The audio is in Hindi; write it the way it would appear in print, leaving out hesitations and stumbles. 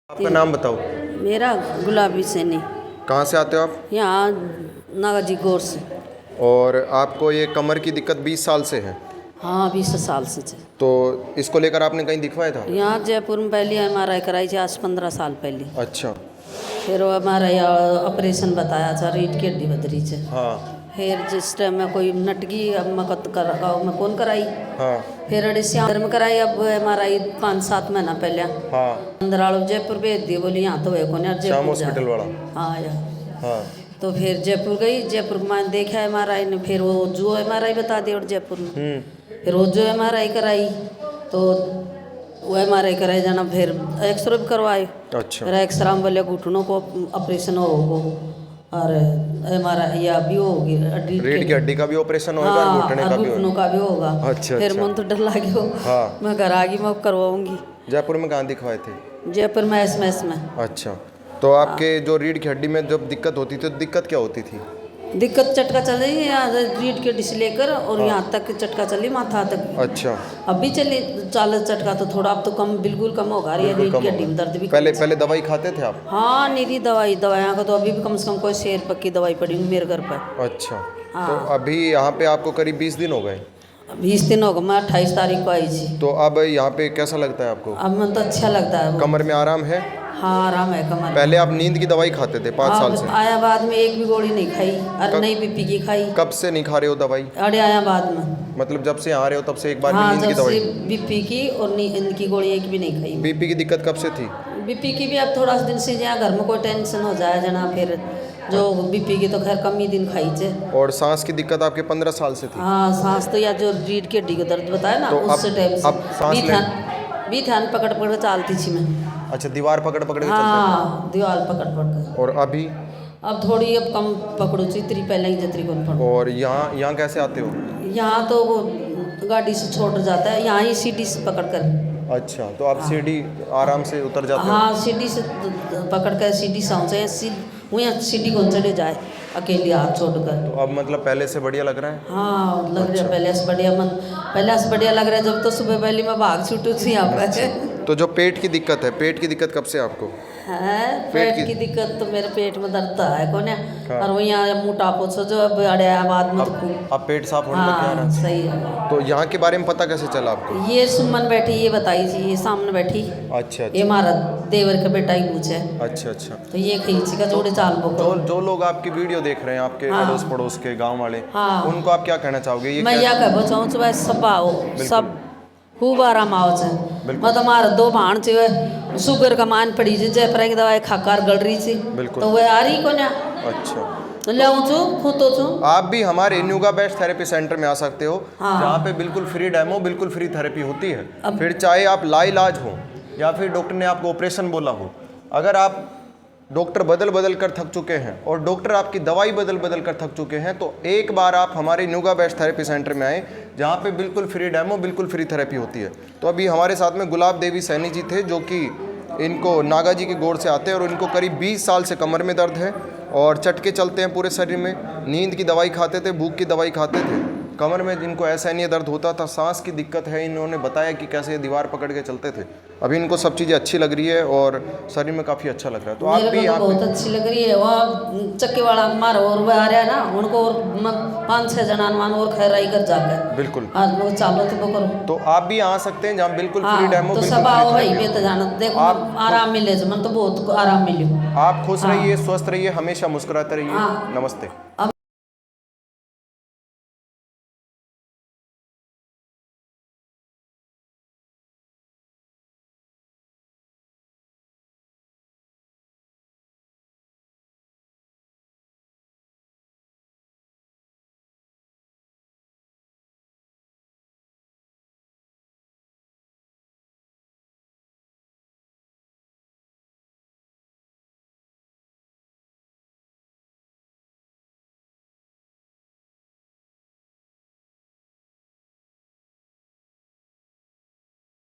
आपका नाम बताओ। मेरा गुलाबी सैनी। कहाँ से आते हो आप? यहाँ नागाजी गौर से। और आपको ये कमर की दिक्कत 20 साल से है? हाँ 20 साल से थे। तो इसको लेकर आपने कहीं दिखवाया था? यहाँ जयपुर में पहले MRI कराई थी आज 15 साल पहले। अच्छा। फिर वो हमारा यहाँ ऑपरेशन बताया था, रीढ़ की हड्डी बदरी से। हाँ फिर जिस टाइम में कोई नटगी अब मैं कौन कराई। हाँ फिर अड़ियार में कराई, अब MRI 5-7 महीना पहले। हाँ। अंदर आलो जयपुर भेज दिए, बोली यहाँ तो है कौन श्याम हॉस्पिटल वाला। हाँ यार। हाँ। तो फिर जयपुर गई, जयपुर में देखा MRI ने, फिर वो जो MRI बता दिया और जयपुर में। फिर वो जो MRI कराई तो वो MRI कराई जाना, फिर एक्सरे भी करवाए। अच्छा। फिर एक्सरे में बोले घुटनों को ऑपरेशन होगा और MRI या भी होगी रीढ़ की हड्डी का भी ऑपरेशन होगा और घुटने का भी घुटनों का भी होगा। अच्छा। फिर मन तो डर लगी हो। हाँ। मैं घर आ गई, मैं करवाऊंगी। जयपुर में कहाँ दिखवाए थे? जयपुर में SMS में। अच्छा। तो आपके जो रीढ़ की हड्डी में जब दिक्कत होती थी तो दिक्कत क्या होती थी? दिक्कत चटका चल रही है यहाँ रीढ़ के डिश लेकर और यहाँ तक चटका चली माथा तक। अच्छा। अभी चले चाल चटका तो थोड़ा, अब तो कम, बिल्कुल कम होगा। रीढ़ की हड्डी में दर्द भी पहले दवाई खाते थे आप? हाँ निरी दवाइयाँ का तो अभी भी कम से कम कोई 6 रुपये की दवाई पड़ी मेरे घर पर। अच्छा। हाँ। तो अभी यहाँ पे आपको करीब 20 दिन हो गए? 20 दिन हो गए, मैं 28 तारीख को आई थी। तो अब यहाँ पे कैसा लगता है आपको? अब मन तो अच्छा लगता है। कमर में आराम है? हाँ आराम है कमर। पहले आप नींद की दवाई खाते थे 5 साल से? आया बाद में एक भी गोली नहीं खाई और नहीं BP की खाई। कब से नहीं खा रहे हो दवाई? अरे आया बाद में, मतलब जब से आ रहे हो तब से एक बार भी हाँ नींद की जब दवाई? से BP की और नींद की गोली एक भी नहीं खाई। बीपी की दिक्कत कब से थी? BP की भी अब थोड़ा दिन से जहाँ घर में कोई टेंशन हो जाए जना, फिर जो BP की तो खैर कम ही दिन खाई थे। और सांस की दिक्कत आपके 15 साल से थी? हाँ सांस तो या जो रीढ़ की हड्डी का दर्द बताया ना, तो उससे टाइम से अब सांस भी ध्यान पकड़ पकड़ चलती थी मैं। अच्छा, दीवार पकड़ पकड़ के चलते हाँ दीवार पकड़ पकड़। थे? और अभी? अब थोड़ी अब कम पकड़ो चित्री पहले ही जतरी कौन पकड़ो। और यहाँ कैसे आते हो? यहाँ तो वो गाड़ी से छोड़ जाता है, यहाँ ही सीढ़ी से पकड़ कर। अच्छा। तो आप सीढ़ी आराम से उतर जाते हो? हाँ सीढ़ी से पकड़ कर सीढ़ी से वहीं सीढ़ी को चले जाए अकेले हाथ छोड़कर। तो अब मतलब पहले से बढ़िया लग रहा है? हाँ लग रहा है पहले से बढ़िया। पहले से बढ़िया लग रहा है, जब तो सुबह पहले मैं भाग छूटू थी यहाँ पे। तो जो पेट की दिक्कत है, पेट की दिक्कत कब से आपको? है पेट की दिक्कत तो मेरे पेट में दर्द है कौन है। हाँ। और वही मोटापा सो जो अब अड़े बाद में तो खूब। अब पेट साफ होने लग गया हाँ ना? सही है। तो यहाँ के बारे में पता कैसे चला आपको? ये सुमन बैठी, ये बताई थी, ये सामने बैठी। अच्छा। ये हमारा देवर का बेटा ही पूछे। अच्छा अच्छा। तो ये खींची का जोड़े चाल बोको। जो लोग आपकी वीडियो देख रहे हैं, आपके अड़ोस पड़ोस के गांव वाले, हाँ। उनको आप क्या कहना चाहोगे? ये मैं क्या? यह कहबो चाहूँ सुबह सब आओ, सब खूब आराम आओ से। मैं तुम्हारा 2 भाण थे, शुगर का मान पड़ी थी, जयपुर की दवाई खाकर गल रही थी। बिल्कुल। तो वह आ रही को ना अच्छा। तो ले छू खूतो छू। आप भी हमारे न्यूगा बेस्ट थेरेपी सेंटर में आ सकते हो। हाँ। जहाँ पे बिल्कुल फ्री डेमो, बिल्कुल फ्री थेरेपी होती है। फिर चाहे आप लाइलाज हो या फिर डॉक्टर ने आपको ऑपरेशन बोला हो, अगर आप डॉक्टर बदल कर थक चुके हैं और डॉक्टर आपकी दवाई बदल कर थक चुके हैं, तो एक बार आप हमारे न्यूगा बेस्ट थेरेपी सेंटर में आए, जहाँ पे बिल्कुल फ्री डेमो, बिल्कुल फ्री थेरेपी होती है। तो अभी हमारे साथ में गुलाब देवी सैनी जी थे, जो कि इनको नागाजी के गोड़ से आते हैं और इनको करीब 20 साल से कमर में दर्द है और चटके चलते हैं पूरे शरीर में। नींद की दवाई खाते थे, भूख की दवाई खाते थे, कमर में जिनको असहनीय दर्द होता था, सांस की दिक्कत है, इन्होंने बताया कि कैसे दीवार पकड़ के चलते थे। अभी इनको सब चीज़ें अच्छी लग रही है और शरीर में काफ़ी अच्छा लग रहा है। तो आप भी यहाँ बहुत अच्छी लग रही है। वहाँ चक्के वाला हमारा और वह आ रहा है ना, उनको और 5-6 जना मान और खैराई कर जाकर। बिल्कुल। आज लोग चालो तो करो। तो आप भी आ सकते हैं, जहाँ बिल्कुल फ्री हाँ, डेमो, तो बिल्कुल सब आओ फ्री भाई, थेरेपी। बेत जाना देखो आराम मिले मन तो बहुत आराम मिले। आप खुश रहिए, स्वस्थ रहिए, हमेशा मुस्कुराते रहिए। हाँ। नमस्ते।